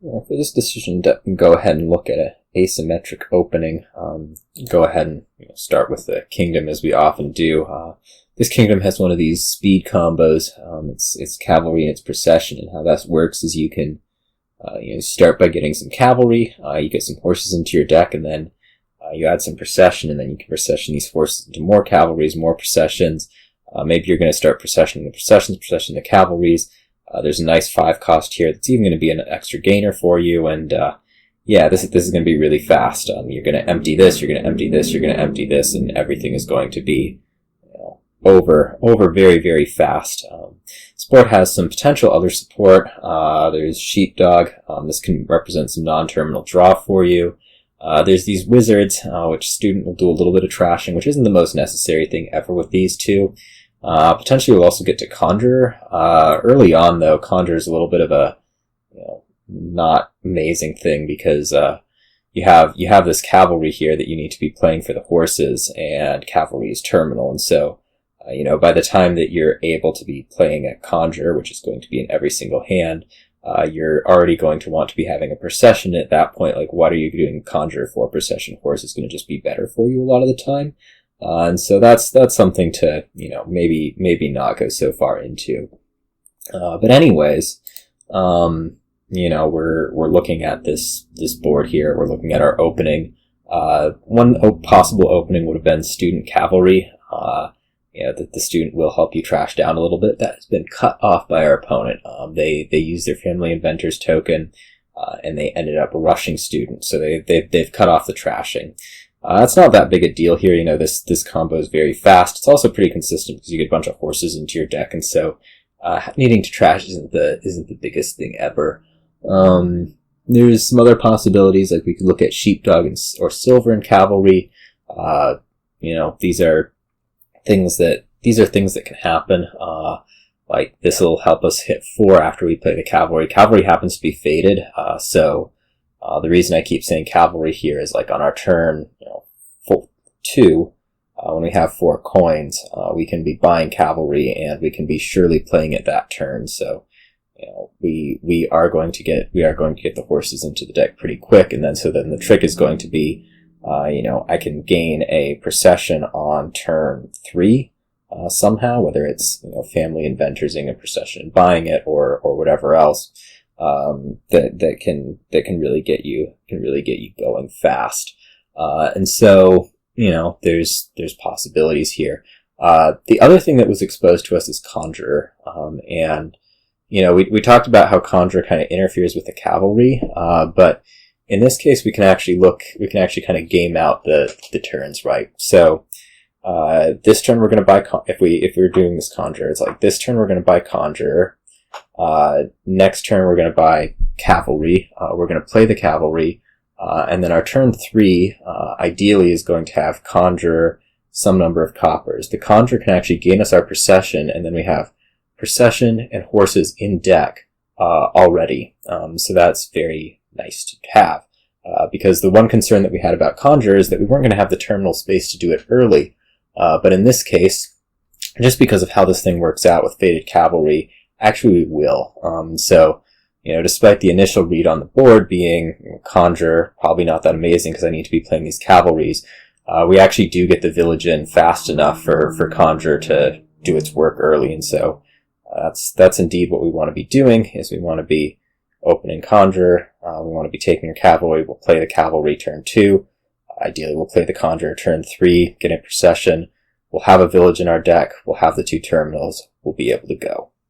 Well, for this decision, go ahead and look at an asymmetric opening. Go ahead and start with the kingdom as we often do. This kingdom has one of these speed combos. It's cavalry and it's procession, and how that works is you can start by getting some cavalry, you get some horses into your deck, and then you add some procession, and then you can procession these horses into more cavalries, more processions. Maybe you're going to start processioning the processions, procession the cavalries. There's a nice 5 cost here that's even going to be an extra gainer for you, and yeah, this is going to be really fast. You're going to empty this, you're going to empty this, you're going to empty this, and everything is going to be over very, very fast. This board has some potential other support. There's Sheepdog. This can represent some non-terminal draw for you. There's these Wizards, which student will do a little bit of trashing, which isn't the most necessary thing ever with these two. Potentially we'll also get to Conjurer. Early on, though, Conjurer is a little bit of a not amazing thing, because you have this cavalry here that you need to be playing for the horses, and cavalry is terminal, and so by the time that you're able to be playing a Conjurer, which is going to be in every single hand, you're already going to want to be having a procession at that point. Like, what are you doing Conjurer for? Procession horse is going to just be better for you a lot of the time. And so that's something to, maybe not go so far into. But anyways, we're looking at this board here. We're looking at our opening. One possible opening would have been student cavalry. That the student will help you trash down a little bit. That has been cut off by our opponent. They used their family inventors token, and they ended up rushing student. So they've cut off the trashing. That's not that big a deal here. This combo is very fast. It's also pretty consistent because you get a bunch of horses into your deck, and so needing to trash isn't the biggest thing ever. There's some other possibilities, like we could look at Sheepdog or Silver and Cavalry. These are things that can happen. Like, this will help us hit 4 after we play the cavalry. Cavalry happens to be faded, so the reason I keep saying cavalry here is, like, on our turn 2, when we have 4 coins, we can be buying cavalry, and we can be surely playing it that turn. So we are going to get the horses into the deck pretty quick, and then the trick is going to be I can gain a procession on turn 3 somehow, whether it's family inventorsing a procession and buying it, or whatever else that can really get you going fast. And so there's possibilities here. The other thing that was exposed to us is Conjurer, and we talked about how Conjurer kind of interferes with the cavalry, but in this case, we can actually kind of game out the turns, right? So, this turn we're going to buy, if we're doing this Conjurer, it's like this turn we're going to buy Conjurer. Next turn we're going to buy Cavalry. We're going to play the Cavalry. And then our turn 3, ideally is going to have Conjurer, some number of coppers. The Conjurer can actually gain us our procession, and then we have procession and horses in deck, already. So that's very nice to have, because the one concern that we had about Conjurer is that we weren't going to have the terminal space to do it early, but in this case, just because of how this thing works out with Faded Cavalry, actually we will. So, despite the initial read on the board being Conjurer, probably not that amazing because I need to be playing these cavalries, we actually do get the village in fast enough for Conjurer to do its work early, and so that's indeed what we want to be doing, is we want to be opening Conjurer. We want to be taking our cavalry. We'll play the cavalry turn 2. Ideally, we'll play the Conjurer turn 3, get a procession. We'll have a village in our deck. We'll have the 2 terminals. We'll be able to go.